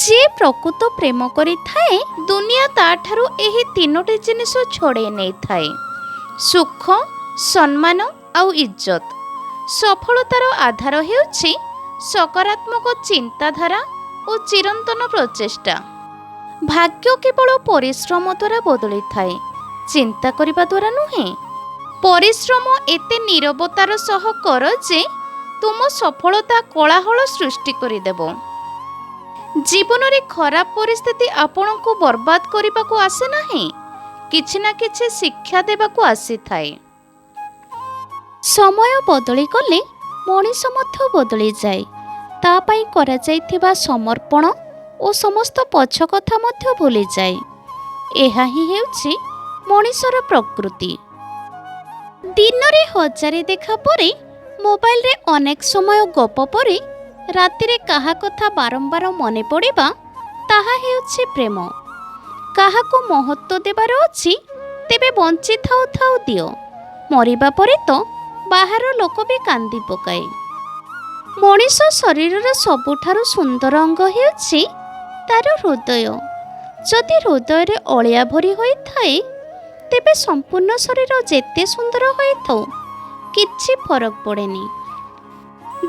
जे प्रकृत प्रेम करिथाए दुनिया ताठारु एही तीनोटी जिनिस छड़े नहीं थाए। सुख, सम्मान आउ इज्जत। सफलतार आधार हेउछि सकारात्मक चिंताधारा और चिरंतन प्रचेष्टा। भाग्य केवल परिश्रम द्वारा बदली थाए, चिंता करिबा द्वारा नुहे। परिश्रम एते नीरवतार सह कर जे तुम सफलता कोलाहल सृष्टि करिदेबो। जीवन रे खराब परिस्थिति आपण को बर्बाद करने को आसे नहीं, किछि ना किछि शिक्षा देबा को आसी थाए। समय बदली गले मनीष मध्य बदली जाए। ता पई करा जाइथिबा समर्पण और समस्त पछ कथा मध्य भूली जाए। एहा ही हेउछि मनीषर प्रकृति। दिन रे हजारे देखा परे मोबाइल रे अनेक समय गप परे रातिरे काहा कथा बारंबार मने पड़िबा ताहा हेउछि प्रेम। काहाको महत्व देबार अछि तेबे बंची थाउ थाउ दियो, मरिबा परे तो बाहर लोक भी कांदी पकाए। मनीष शरीरर सबुठारु सुंदर अंग हेउछि तार हृदय। जदि हृदय रे अलिया भरी होई थाए तेबे संपूर्ण शरीर जेते सुंदर होई थाउ किछि फरक पड़ेनी।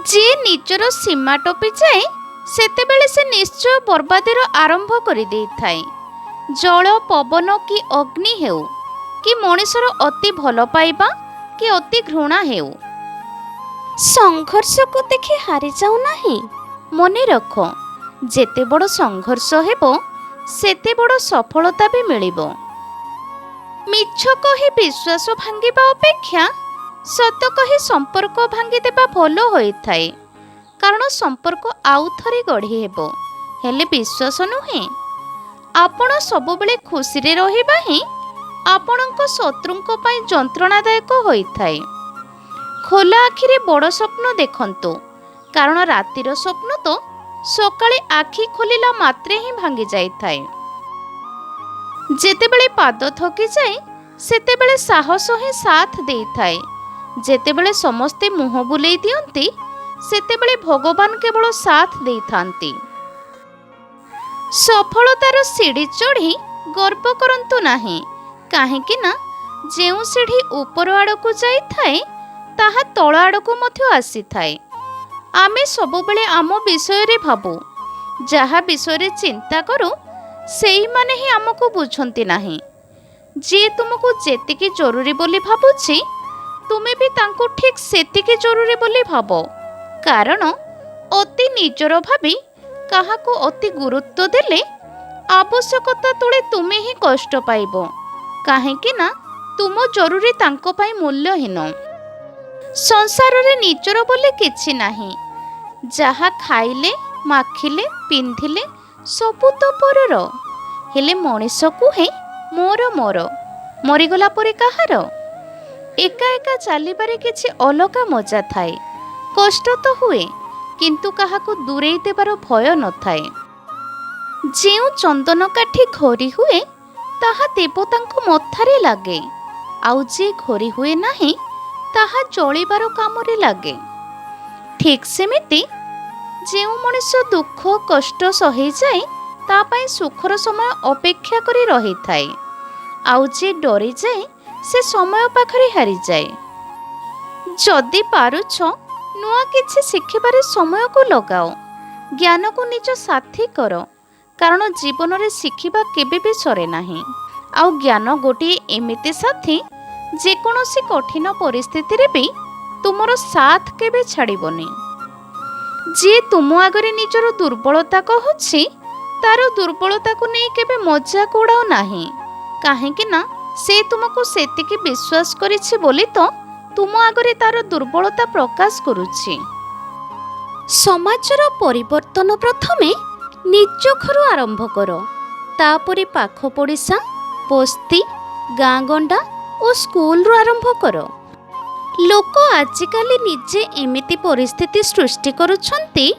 जे निजर सीमा टपी जाए सेतेबेले से निश्चय बर्बादीर आरंभ करि देई थाए। जल, पवन कि अग्नि हेउ कि मनीषर अति भल पाइबा कि अति घृणा हेउ, संघर्ष को देखि हारि जाऊ नाही। मने रख, जेते बड़ संघर्ष हेबो सेते बड़ सफलता भी मिलिबो। मिछ कहि विश्वास भांगिबा अपेक्षा सत कही संपर्क भांगी देबा भलो होई थाए। कारण संपर्क आउ थरे गढ़ी हेबो, हेले विश्वास नुहे। आपण सब बेले खुशी रे रहिबा ही आपणक शत्रुंक पई जंत्रणादायक होई थाए। खोला आखिरे बड़ स्वप्न देखंतु, कारण रातिर स्वप्न तो सकाळे आखि खोलिला मात्रे ही भांगी जाई थाए। जेतेबेले पाद थकी जाए सेतेबेले साहस ही साथ देई थाए। जेतेबेले समस्ते मुह बुलेई दियंती सेतेबेले भगवान केवल साथ देई थांती। सफलतार सीढ़ी चढ़ी गर्व करंतु नाही, काहेकि ना जेउ सीढ़ी ऊपर आड़कू जाई थाए ताहा तळ आड़कू मध्य आसी थाए। आमे सबुबेले आम विषय रे भाबु, जाहा विषय रे चिंता करू सेही माने ही हमको बुझंती नाही। जे तुमको जेतिकी जरूरी बोली भाबुछि तुमे भी तांको ठीक सेतिकी जरूरी बोली भाबो। कारण अति निजर भाबी काहाको अति गुरुत्व देले आवश्यकता तोले तुमे ही कष्ट पाइबो, काहेकि ना तुम जरूरी तांको पाई मूल्यहीन। संसार रे निजर बोले किछि नाही। जाहा खाइले, माखिले, पिंधिले सबु तो परर, हेले मनीष कुहे मोर मोर, मरिगला परे काहार। एका एका चलिबारे किछि अलगा मजा थाए। कष्ट तो हुए किंतु काहाको दूरेई देबार भय न थाए। जेउ चंदन काठी घोरी हुए ताहा देवतांको मथारे लागे, आउ जे घोरी हुए नाही ताहा जलिबार कामरे लागे। ठीक सेमिति जेउ मनुष्य दुख कष्ट सही जाए ता पई सुखर समय अपेक्षा करी रही थाए, आउ जे डरी जाए से समय पाखरे हारी जाए। जदि पारुछ नुआ किछि शिखिबारे समय को लगाओ, ज्ञान को निज साथी कर, कारण जीवन रे शिखिबा केबे भी सरे नाही। आउ ज्ञान गोटे एमिति साथी जे कोनोसी कठिन परिस्थिति रे भी तुमरो साथ केबे छाड़िबोनी। जे तुम आगरे निजर दुर्बलता कहछि तार दुर्बलता को नहीं केबे मजाक उड़ाओ नाही, काहेकि ना से तुमको सेतिकी विश्वास करिछि बोली तो तुम आगरे तार दुर्बलता प्रकाश करुछि। समाजर परिवर्तन प्रथमे निज घर आरंभ कर, तापरे पाख पड़िशा, बस्ती, गाँ गंडा और स्कूल रु आरंभ कर। लोक आजिकाली निजे एमिति परिस्थिति सृष्टि करुछंती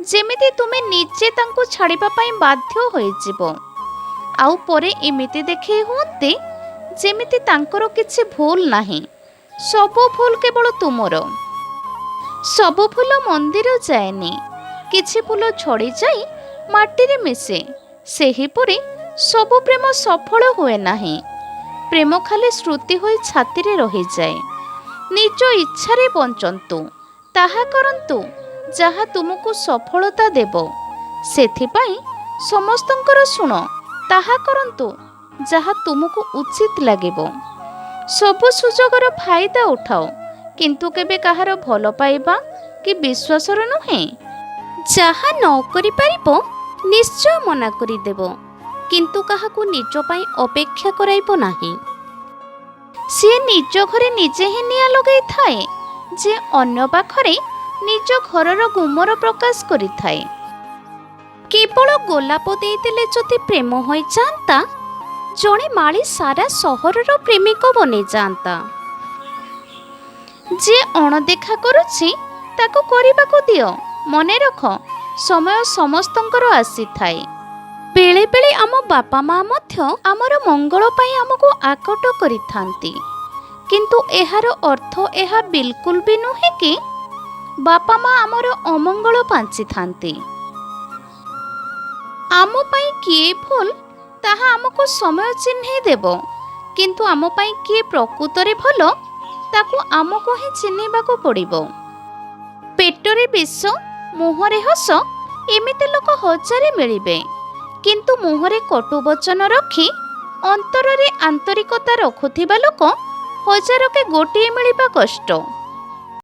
जेमिति तुमे निजे तांको छाड़िबा पई बाध्य होई जिवो, आउ परे एमिति देखै हुंते जेमिति तांकर किछि भूल नाही, सबो भूल केवल तुमरो। सबो फूल मंदिर जाएनी, किछि फूल झड़ी जाई ମାଟିରେ ମିଶେ, ସେହିପରି ସବୁ ପ୍ରେମ ସଫଳ ହୁଏ ନାହିଁ। ପ୍ରେମ ଖାଲି ସ୍ମୃତି ହୋଇ ଛାତିରେ ରହିଯାଏ। ନିଜ ଇଚ୍ଛାରେ ବଞ୍ଚନ୍ତୁ, ତାହା କରନ୍ତୁ ଯାହା ତୁମକୁ ସଫଳତା ଦେବ। ସେଥିପାଇଁ ସମସ୍ତଙ୍କର ଶୁଣ, ତାହା କରନ୍ତୁ ଯାହା ତୁମକୁ ଉଚିତ ଲାଗିବ। ସବୁ ସୁଯୋଗର ଫାଇଦା ଉଠାଅ, କିନ୍ତୁ କେବେ କାହାର ଭଲ ପାଇବା କି ବିଶ୍ୱାସର ନୁହେଁ। ଯାହା ନ କରିପାରିବ ନିଶ୍ଚୟ ମନା କରିଦେବ, କିନ୍ତୁ କାହାକୁ ନିଜ ପାଇଁ ଅପେକ୍ଷା କରାଇବ ନାହିଁ। ସିଏ ନିଜ ଘରେ ନିଜେ ହିଁ ନିଆଁ ଲଗାଇଥାଏ, ଯେ ଅନ୍ୟ ପାଖରେ ନିଜ ଘରର ଗୁମର ପ୍ରକାଶ କରିଥାଏ। କେବଳ ଗୋଲାପ ଦେଇଦେଲେ ଯଦି ପ୍ରେମ ହୋଇଯାଆନ୍ତା, ଜଣେ ମାଳି ସାରା ସହରର ପ୍ରେମିକ ବନେଇଯାଆନ୍ତା। ଯିଏ ଅଣଦେଖା କରୁଛି ତାକୁ କରିବାକୁ ଦିଅ। ମନେ ରଖ, ସମୟ ସମସ୍ତଙ୍କର ଆସିଥାଏ। ବେଳେ ବେଳେ ଆମ ବାପା ମା ମଧ୍ୟ ଆମର ମଙ୍ଗଳ ପାଇଁ ଆମକୁ ଆକଟ କରିଥାନ୍ତି, କିନ୍ତୁ ଏହାର ଅର୍ଥ ଏହା ବିଲକୁଲ ବି ନୁହେଁ କି ବାପା ମା ଆମର ଅମଙ୍ଗଳ ପାଞ୍ଚିଥାନ୍ତି। ଆମ ପାଇଁ କିଏ ଭୁଲ ତାହା ଆମକୁ ସମୟ ଚିହ୍ନେଇ ଦେବ, କିନ୍ତୁ ଆମ ପାଇଁ କିଏ ପ୍ରକୃତରେ ଭଲ ତାକୁ ଆମକୁ ହିଁ ଚିହ୍ନିବାକୁ ପଡ଼ିବ। ପେଟରେ ବିଷ, ମୁହଁରେ ହସ, ଏମିତି ଲୋକ ହଜାରେ ମିଳିବେ, କିନ୍ତୁ ମୁହଁରେ କଟୁ ବଚନ ରଖି ଅନ୍ତରରେ ଆନ୍ତରିକତା ରଖୁଥିବା ଲୋକ ହଜାରକେ ଗୋଟିଏ ମିଳିବା କଷ୍ଟ।